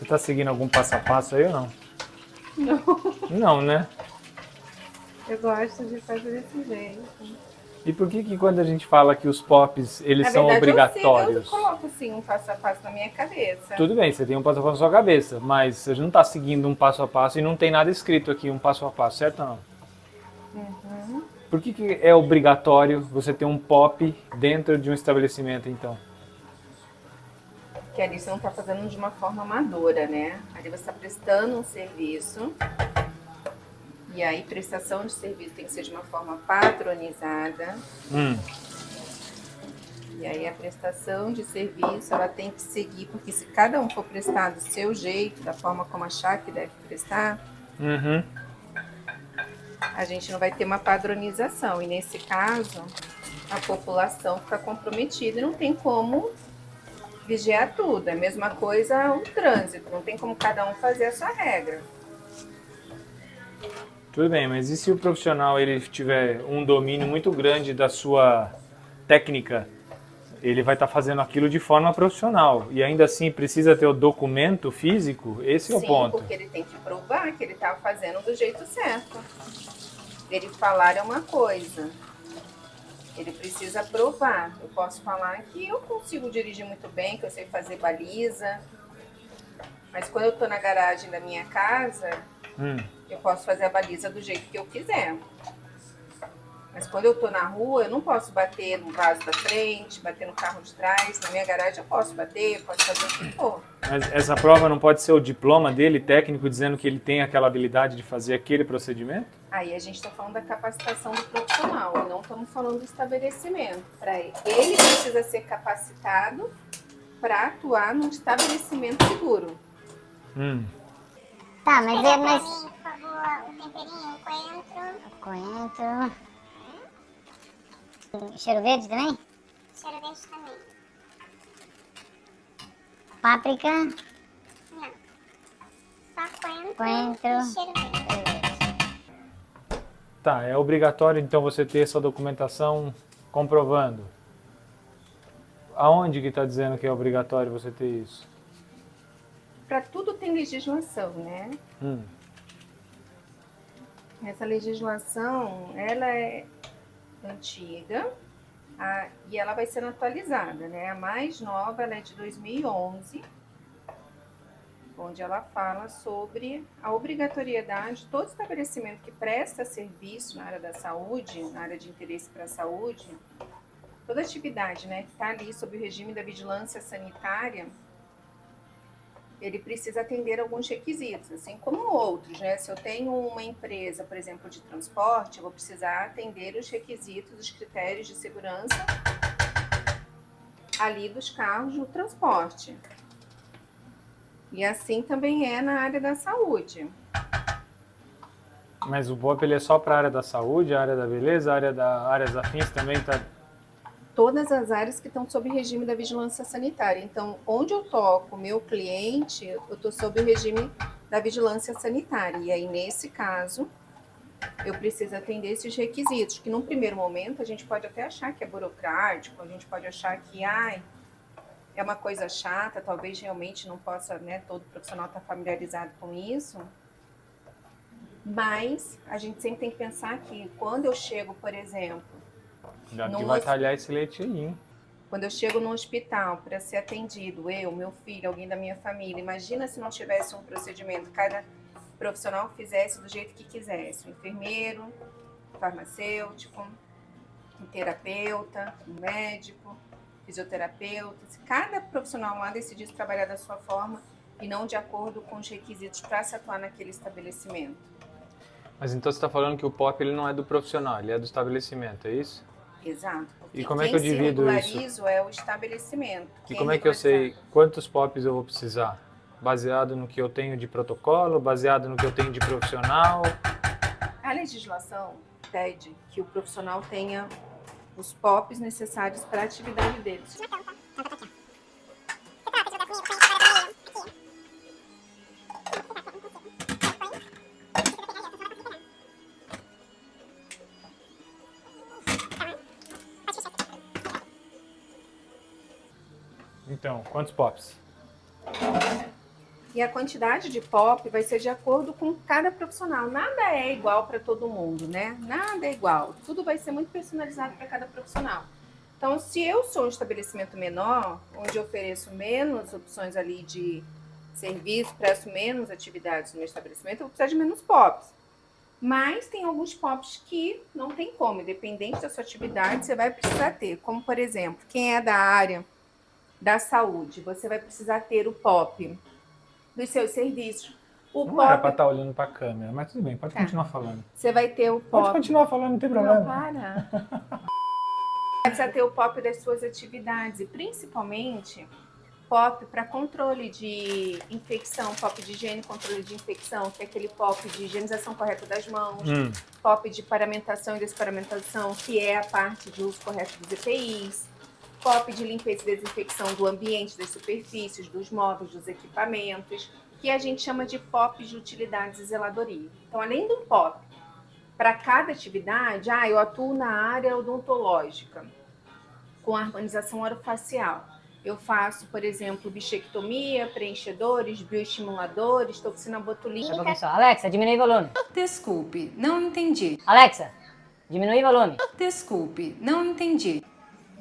Você tá seguindo algum passo a passo aí ou não? Não, Não, né? eu gosto de fazer desse jeito. E por que quando a gente fala que os pops, eles Na são verdade, eu obrigatórios? coloco assim um passo a passo na minha cabeça. Tudo bem, você tem um passo a passo na sua cabeça, mas você não tá seguindo um passo a passo e não tem nada escrito aqui, um passo a passo, certo ou não? Uhum. Por que é obrigatório você ter um pop dentro de um estabelecimento, então? Que ali você não está fazendo de uma forma amadora, né? Ali você está prestando um serviço. E aí, prestação de serviço tem que ser de uma forma padronizada. E aí, a prestação de serviço, ela tem que seguir, porque se cada um for prestar do seu jeito, da forma como achar que deve prestar, a gente não vai ter uma padronização. E nesse caso, a população fica comprometida e não tem como vigiar tudo. É a mesma coisa o trânsito, não tem como cada um fazer a sua regra. Tudo bem, mas e se o profissional ele tiver um domínio muito grande da sua técnica? Ele vai estar fazendo aquilo de forma profissional e ainda assim precisa ter o documento físico? Esse é o ponto. Sim, porque ele tem que provar que ele está fazendo do jeito certo. Ele falar é uma coisa, ele precisa provar. Eu posso falar que eu consigo dirigir muito bem, que eu sei fazer baliza, mas quando eu estou na garagem da minha casa, eu posso fazer a baliza do jeito que eu quiser. Mas quando eu tô na rua, eu não posso bater no vaso da frente, bater no carro de trás. Na minha garagem eu posso bater, posso fazer o que for. Mas essa prova não pode ser o diploma dele, técnico, dizendo que ele tem aquela habilidade de fazer aquele procedimento? Aí a gente está falando da capacitação do profissional, e não estamos falando do estabelecimento. Ele precisa ser capacitado para atuar num estabelecimento seguro. Tá, mas é mais... Por favor, o temperinho, o coentro. Coentro. Cheiro verde também? Cheiro verde também. Páprica. Não. Só coentro, Coentro. e cheiro verde. Tá, é obrigatório então você ter essa documentação comprovando. Aonde que está dizendo que é obrigatório você ter isso? Para tudo tem legislação, né? Essa legislação, ela é antiga e ela vai sendo atualizada, né? A mais nova, ela é de 2011, onde ela fala sobre a obrigatoriedade de todo estabelecimento que presta serviço na área da saúde, na área de interesse para a saúde, toda atividade, né, que está ali sob o regime da vigilância sanitária, ele precisa atender alguns requisitos, assim como outros, né? Se eu tenho uma empresa, por exemplo, de transporte, eu vou precisar atender os requisitos, os critérios de segurança ali dos carros no transporte. E assim também é na área da saúde. Mas o BOP ele é só para a área da saúde, a área da beleza, a área da áreas afins também está... Todas as áreas que estão sob o regime da vigilância sanitária. Então, onde eu toco o meu cliente, eu estou sob o regime da vigilância sanitária. E aí, nesse caso, eu preciso atender esses requisitos, que num primeiro momento a gente pode até achar que é burocrático, a gente pode achar que é uma coisa chata, talvez realmente não possa, né, todo profissional estar familiarizado com isso. Mas a gente sempre tem que pensar que quando eu chego, por exemplo, Já que vai talhar esse leite aí, hein? quando eu chego no hospital para ser atendido, eu, meu filho, alguém da minha família, imagina se não tivesse um procedimento, cada profissional fizesse do jeito que quisesse. Um enfermeiro, um farmacêutico, um terapeuta, um médico, fisioterapeuta. Se cada profissional lá decidisse trabalhar da sua forma e não de acordo com os requisitos para se atuar naquele estabelecimento. Mas então você está falando que o POP ele não é do profissional, ele é do estabelecimento, é isso? Exato. E como é que eu divido isso? Quem se regulariza é o estabelecimento. E como é que eu sei quantos POPs eu vou precisar? Baseado no que eu tenho de protocolo, baseado no que eu tenho de profissional? A legislação pede que o profissional tenha os POPs necessários para a atividade dele. Então, quantos POPs? E a quantidade de POP vai ser de acordo com cada profissional. Nada é igual para todo mundo, né? Nada é igual. Tudo vai ser muito personalizado para cada profissional. Então, se eu sou um estabelecimento menor, onde eu ofereço menos opções ali de serviço, presto menos atividades no meu estabelecimento, eu vou precisar de menos POPs. Mas tem alguns POPs que não tem como, independente da sua atividade, você vai precisar ter. Como, por exemplo, quem é da área da saúde, você vai precisar ter o POP dos seus serviços. O Não POP... era pra estar olhando pra câmera, mas tudo bem, pode continuar falando. Você vai ter o POP... Pode continuar falando, não tem problema. Não, para. Precisa ter o POP das suas atividades e principalmente POP para controle de infecção, POP de higiene e controle de infecção, que é aquele POP de higienização correta das mãos, POP de paramentação e desparamentação, que é a parte de uso correto dos EPIs, POP de limpeza e desinfecção do ambiente, das superfícies, dos móveis, dos equipamentos, que a gente chama de POP de utilidades e zeladoria. Então, além do POP para cada atividade, eu atuo na área odontológica, com harmonização orofacial. Eu faço, por exemplo, bichectomia, preenchedores, bioestimuladores, toxina botulínica. Alexa, diminui o volume. Desculpe, não entendi. Alexa, diminui o volume. Desculpe, não entendi.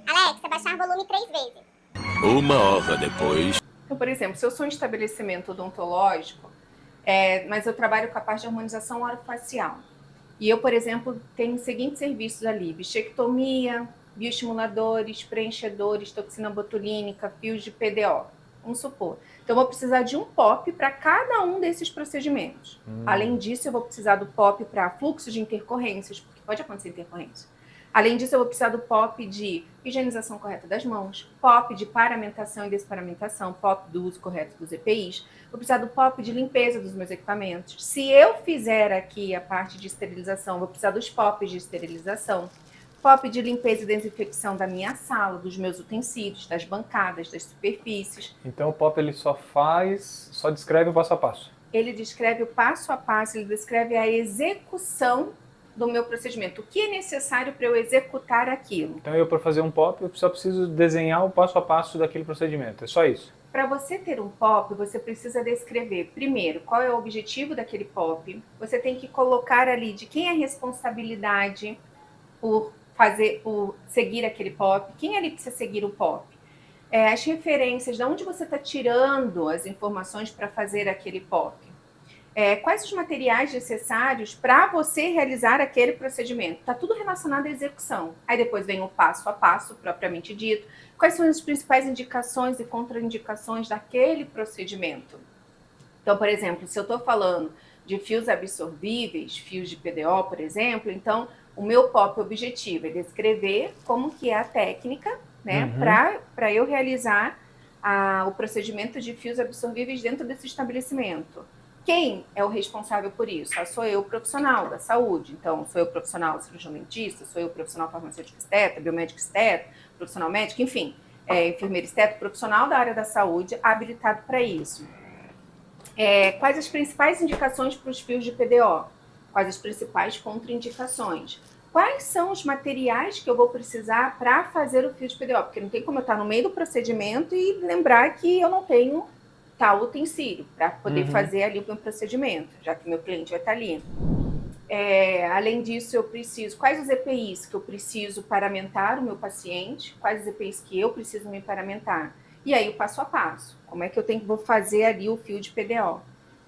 Alexa, baixar volume 3 vezes. 1 hora depois. Então, por exemplo, se eu sou um estabelecimento odontológico, mas eu trabalho com a parte de harmonização orofacial. E eu, por exemplo, tenho os seguintes serviços ali: bichectomia, bioestimuladores, preenchedores, toxina botulínica, fios de PDO. Vamos supor. Então, eu vou precisar de um POP para cada um desses procedimentos. Além disso, eu vou precisar do POP para fluxo de intercorrências, porque pode acontecer intercorrência. Além disso, eu vou precisar do POP de higienização correta das mãos, POP de paramentação e desparamentação, POP do uso correto dos EPIs, vou precisar do POP de limpeza dos meus equipamentos. Se eu fizer aqui a parte de esterilização, vou precisar dos POPs de esterilização, POP de limpeza e desinfecção da minha sala, dos meus utensílios, das bancadas, das superfícies. Então o POP ele só descreve o passo a passo. Ele descreve o passo a passo, ele descreve a execução do meu procedimento. O que é necessário para eu executar aquilo? Então eu, para fazer um POP, eu só preciso desenhar o passo a passo daquele procedimento. É só isso? Para você ter um POP, você precisa descrever, primeiro, qual é o objetivo daquele POP. Você tem que colocar ali de quem é a responsabilidade por seguir aquele POP, quem ali precisa seguir o POP. As referências, de onde você está tirando as informações para fazer aquele POP. Quais os materiais necessários para você realizar aquele procedimento. Está tudo relacionado à execução. Aí depois vem o passo a passo, propriamente dito. Quais são as principais indicações e contraindicações daquele procedimento. Então, por exemplo, se eu estou falando de fios absorvíveis, fios de PDO, por exemplo, então o meu POP objetivo é descrever como que é a técnica, né, para eu realizar o procedimento de fios absorvíveis dentro desse estabelecimento. Quem é o responsável por isso? Sou eu, profissional da saúde. Então, sou eu, profissional cirurgião dentista, sou eu, profissional farmacêutico esteta, biomédico esteta, profissional médico, enfim, enfermeiro esteta, profissional da área da saúde habilitado para isso. Quais as principais indicações para os fios de PDO? Quais as principais contraindicações? Quais são os materiais que eu vou precisar para fazer o fio de PDO? Porque não tem como eu estar no meio do procedimento e lembrar que eu não tenho tal utensílio para poder fazer ali o meu procedimento, já que meu cliente vai estar ali. Além disso, eu preciso... Quais os EPIs que eu preciso paramentar o meu paciente? Quais os EPIs que eu preciso me paramentar? E aí, o passo a passo. Como é que vou fazer ali o fio de PDO?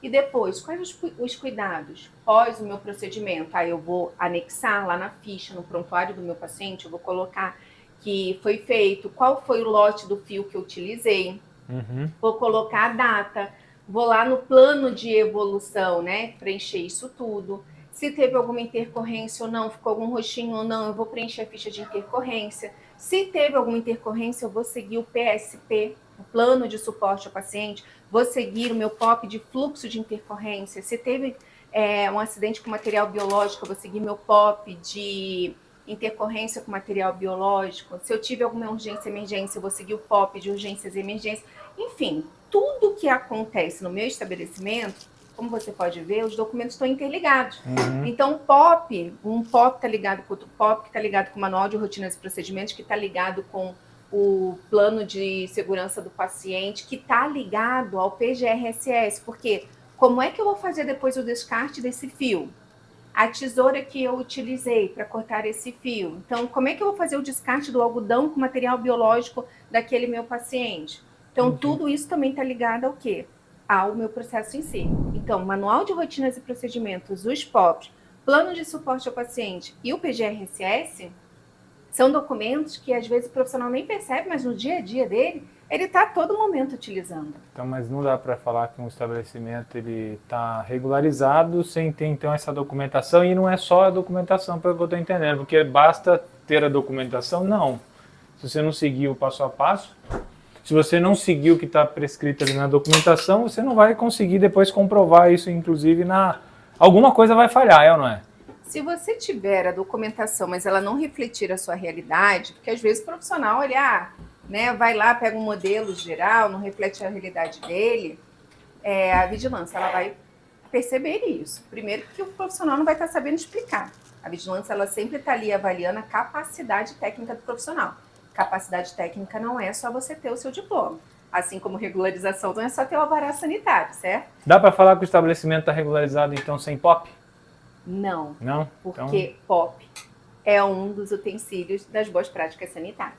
E depois, quais os cuidados pós o meu procedimento? Eu vou anexar lá na ficha, no prontuário do meu paciente, eu vou colocar que foi feito, qual foi o lote do fio que eu utilizei, vou colocar a data, vou lá no plano de evolução, né, preencher isso tudo. Se teve alguma intercorrência ou não, ficou algum roxinho ou não, eu vou preencher a ficha de intercorrência. Se teve alguma intercorrência, eu vou seguir o PSP, o plano de suporte ao paciente, vou seguir o meu POP de fluxo de intercorrência. Se teve um acidente com material biológico, eu vou seguir meu POP de intercorrência com material biológico. Se eu tive alguma urgência e emergência, eu vou seguir o POP de urgências e emergências. Enfim, tudo que acontece no meu estabelecimento, como você pode ver, os documentos estão interligados. Então, um POP está ligado com outro POP, que está ligado com o manual de rotinas e procedimentos, que está ligado com o plano de segurança do paciente, que está ligado ao PGRSS, porque como é que eu vou fazer depois o descarte desse fio? A tesoura que eu utilizei para cortar esse fio. Então, como é que eu vou fazer o descarte do algodão com material biológico daquele meu paciente? Então, tudo isso também está ligado ao quê? Ao meu processo em si. Então, Manual de Rotinas e Procedimentos, os POPs, Plano de Suporte ao Paciente e o PGRSS são documentos que às vezes o profissional nem percebe, mas no dia a dia dele, ele está a todo momento utilizando. Então, mas não dá para falar que um estabelecimento ele está regularizado sem ter então essa documentação, e não é só a documentação, pelo que eu estou entendendo, porque basta ter a documentação? Não. Se você não seguir o passo a passo, se você não seguir o que está prescrito ali na documentação, você não vai conseguir depois comprovar isso, inclusive alguma coisa vai falhar, é ou não é? Se você tiver a documentação, mas ela não refletir a sua realidade, porque às vezes o profissional, ele vai lá, pega um modelo geral, não reflete a realidade dele, a vigilância ela vai perceber isso. Primeiro que o profissional não vai estar sabendo explicar. A vigilância ela sempre está ali avaliando a capacidade técnica do profissional. Capacidade técnica não é só você ter o seu diploma. Assim como regularização não é só ter o alvará sanitário, certo? Dá para falar que o estabelecimento está regularizado então sem POP? Não. Não? Porque POP é um dos utensílios das boas práticas sanitárias.